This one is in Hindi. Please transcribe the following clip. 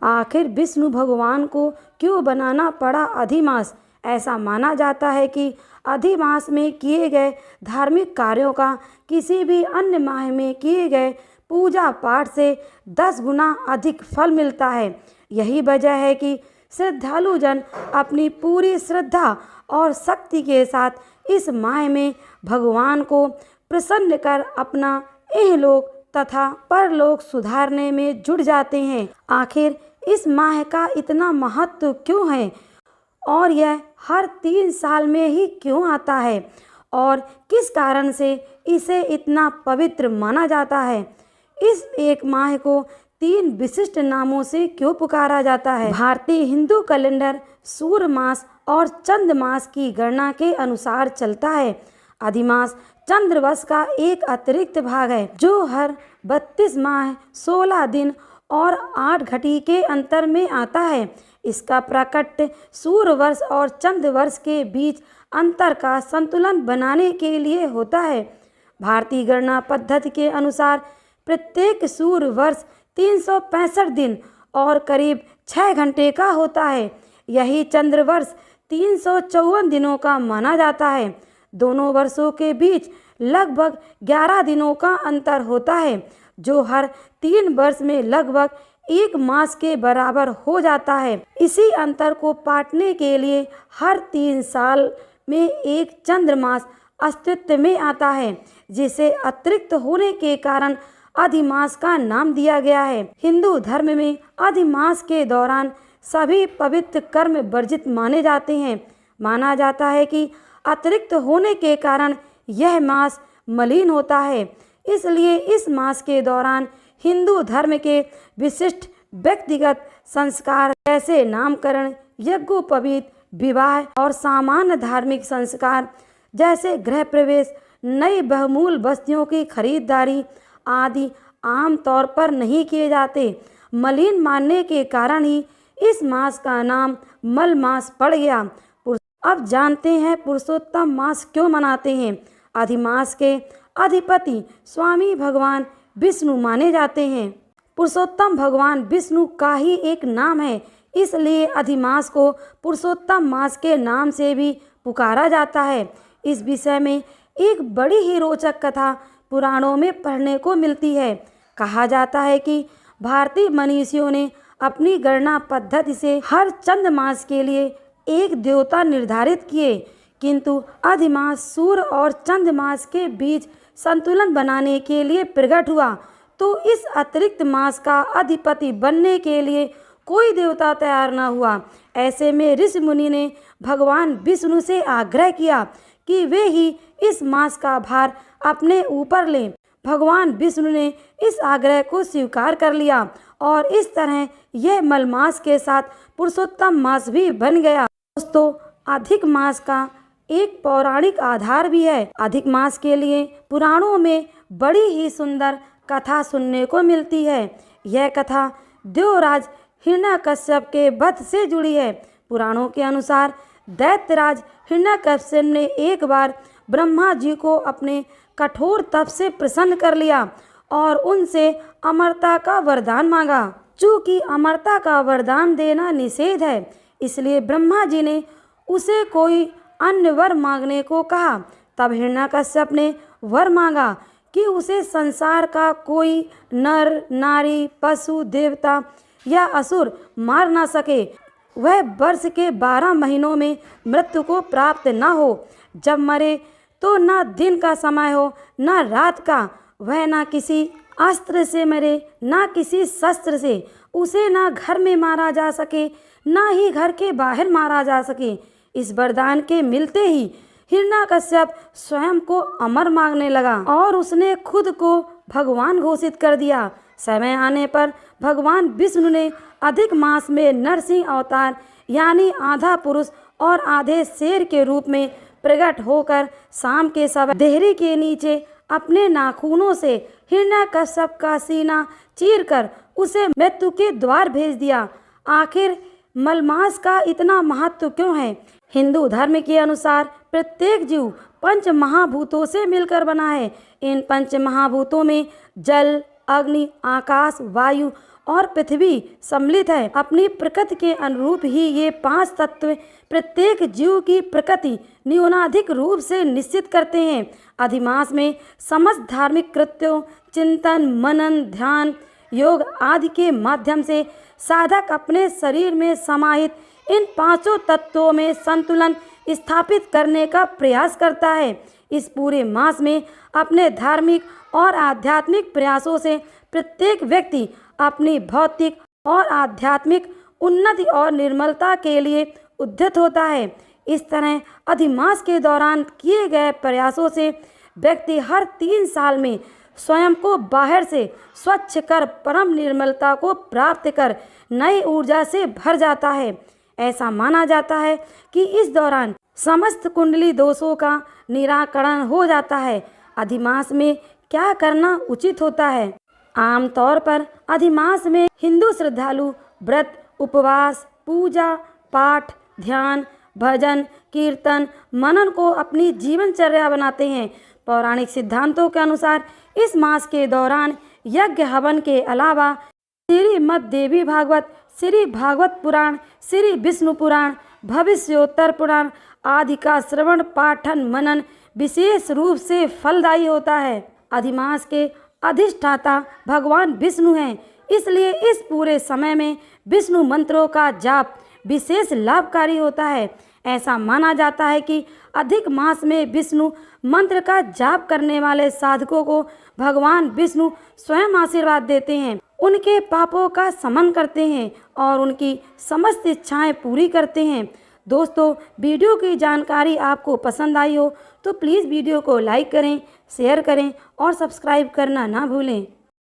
आखिर विष्णु भगवान को क्यों बनाना पड़ा अधिमास? ऐसा माना जाता है कि अधिमास में किए गए धार्मिक कार्यों का किसी भी अन्य माह में किए गए पूजा पाठ से 10 गुना अधिक फल मिलता है। यही वजह है कि श्रद्धालु जन अपनी पूरी श्रद्धा और शक्ति के साथ इस माह में भगवान को प्रसन्न कर अपना इहलोक तथा परलोक सुधारने में जुट जाते हैं। आखिर इस माह का इतना महत्व क्यों है और यह हर 3 साल में ही क्यों आता है और किस कारण से इसे इतना पवित्र माना जाता है? इस एक माह को 3 विशिष्ट नामों से क्यों पुकारा जाता है? भारतीय हिंदू कैलेंडर सूर्य मास और चंद्र मास की गणना के अनुसार चलता है। अधिमास चंद्रवर्ष का एक अतिरिक्त भाग है जो हर 32 माह 16 दिन और 8 घटी के अंतर में आता है। इसका प्राकट्य सूर्य वर्ष और चंद्र वर्ष के बीच अंतर का संतुलन बनाने के लिए होता है। भारतीय गणना पद्धति के अनुसार प्रत्येक सूर्य वर्ष 365 दिन और करीब 6 घंटे का होता है। यही चंद्र वर्ष 354 दिनों का माना जाता है। दोनों वर्षों के बीच लगभग 11 दिनों का अंतर होता है जो हर 3 वर्ष में लगभग 1 मास के बराबर हो जाता है। इसी अंतर को पाटने के लिए हर 3 साल में एक चंद्र मास अस्तित्व में आता है जिसे अतिरिक्त होने के कारण अधिमास का नाम दिया गया है। हिंदू धर्म में अधिमास के दौरान सभी पवित्र कर्म वर्जित माने जाते हैं। माना जाता है कि अतिरिक्त होने के कारण यह मास मलिन होता है, इसलिए इस मास के दौरान हिंदू धर्म के विशिष्ट व्यक्तिगत संस्कार जैसे नामकरण, यज्ञोपवीत, विवाह और सामान्य धार्मिक संस्कार जैसे गृह प्रवेश, नई बहुमूल्य वस्तुओं की खरीदारी आदि आम तौर पर नहीं किए जाते। मलिन मानने के कारण ही इस मास का नाम मल मास पड़ गया। अब जानते हैं पुरुषोत्तम मास क्यों मनाते हैं। अधिमास के अधिपति स्वामी भगवान विष्णु माने जाते हैं। पुरुषोत्तम भगवान विष्णु का ही एक नाम है, इसलिए अधिमास को पुरुषोत्तम मास के नाम से भी पुकारा जाता है। इस विषय में एक बड़ी ही रोचक कथा पुराणों में पढ़ने को मिलती है। कहा जाता है कि भारतीय मनीषियों ने अपनी गणना पद्धति से हर चंद्र मास के लिए एक देवता निर्धारित किए, किंतु अधिमास सूर्य और चंद्र मास के बीच संतुलन बनाने के लिए प्रकट हुआ, तो इस अतिरिक्त मास का अधिपति बनने के लिए कोई देवता तैयार न हुआ। ऐसे में ऋषि मुनि ने भगवान विष्णु से आग्रह किया कि वे ही इस मास का भार अपने ऊपर लें। भगवान विष्णु ने इस आग्रह को स्वीकार कर लिया और इस तरह यह मल मास के साथ पुरुषोत्तम मास भी बन गया। दोस्तों, अधिक मास का एक पौराणिक आधार भी है। अधिक मास के लिए पुराणों में बड़ी ही सुंदर कथा सुनने को मिलती है। यह कथा देवराज हिरण्यकश्यप के वध से जुड़ी है। पुराणों के अनुसार दैत्यराज हिरण्यकश्यप ने एक बार ब्रह्मा जी को अपने कठोर तप से प्रसन्न कर लिया और उनसे अमरता का वरदान मांगा। चूँकि अमरता का वरदान देना निषेध है, इसलिए ब्रह्मा जी ने उसे कोई अन्य वर मांगने को कहा। तब हिरण्यकश्यप ने वर मांगा कि उसे संसार का कोई नर, नारी, पशु, देवता या असुर मार ना सके। वह वर्ष के 12 महीनों में मृत्यु को प्राप्त न हो। जब मरे तो न दिन का समय हो न रात का। वह न किसी अस्त्र से मरे न किसी शस्त्र से। उसे न घर में मारा जा सके न ही घर के बाहर मारा जा सके। इस वरदान के मिलते ही हिरण्यकश्यप स्वयं को अमर मांगने लगा और उसने खुद को भगवान घोषित कर दिया। समय आने पर भगवान विष्णु ने अधिक मास में नरसिंह अवतार यानी आधा पुरुष और आधे शेर के रूप में प्रकट होकर शाम के समय देहरी के नीचे अपने नाखूनों से हिरण्यकश्यप का सीना चीरकर उसे मृत्यु के द्वार भेज दिया। आखिर मलमास का इतना महत्व क्यों है? हिंदू धर्म के अनुसार प्रत्येक जीव 5 महाभूतों से मिलकर बना है। इन 5 महाभूतों में जल, अग्नि, आकाश, वायु और पृथ्वी सम्मिलित है। अपनी प्रकृति के अनुरूप ही ये 5 तत्व प्रत्येक जीव की प्रकृति न्यूनाधिक रूप से निश्चित करते हैं। अधिमास में समस्त धार्मिक कृत्यों, चिंतन, मनन, ध्यान, योग आदि के माध्यम से साधक अपने शरीर में समाहित इन 5 तत्वों में संतुलन स्थापित करने का प्रयास करता है। इस पूरे मास में अपने धार्मिक और आध्यात्मिक प्रयासों से प्रत्येक व्यक्ति अपनी भौतिक और आध्यात्मिक उन्नति और निर्मलता के लिए उद्यत होता है। इस तरह अधिमास के दौरान किए गए प्रयासों से व्यक्ति हर 3 साल में स्वयं को बाहर से स्वच्छ कर परम निर्मलता को प्राप्त कर नई ऊर्जा से भर जाता है। ऐसा माना जाता है कि इस दौरान समस्त कुंडली दोषों का निराकरण हो जाता है। अधिमास में क्या करना उचित होता है? आमतौर पर अधिमास में हिंदू श्रद्धालु व्रत, उपवास, पूजा पाठ, ध्यान, भजन, कीर्तन, मनन को अपनी जीवनचर्या बनाते हैं। पौराणिक सिद्धांतों के अनुसार इस मास के दौरान यज्ञ हवन के अलावा श्रीमद् देवी भागवत, श्री भागवत पुराण, श्री विष्णु पुराण, भविष्योत्तर पुराण आदि का श्रवण, पाठन, मनन विशेष रूप से फलदायी होता है। अधिमास के अधिष्ठाता भगवान विष्णु हैं, इसलिए इस पूरे समय में विष्णु मंत्रों का जाप विशेष लाभकारी होता है। ऐसा माना जाता है कि अधिक मास में विष्णु मंत्र का जाप करने वाले साधकों को भगवान विष्णु स्वयं आशीर्वाद देते हैं, उनके पापों का शमन करते हैं और उनकी समस्त इच्छाएं पूरी करते हैं। दोस्तों, वीडियो की जानकारी आपको पसंद आई हो तो प्लीज़ वीडियो को लाइक करें, शेयर करें और सब्सक्राइब करना ना भूलें।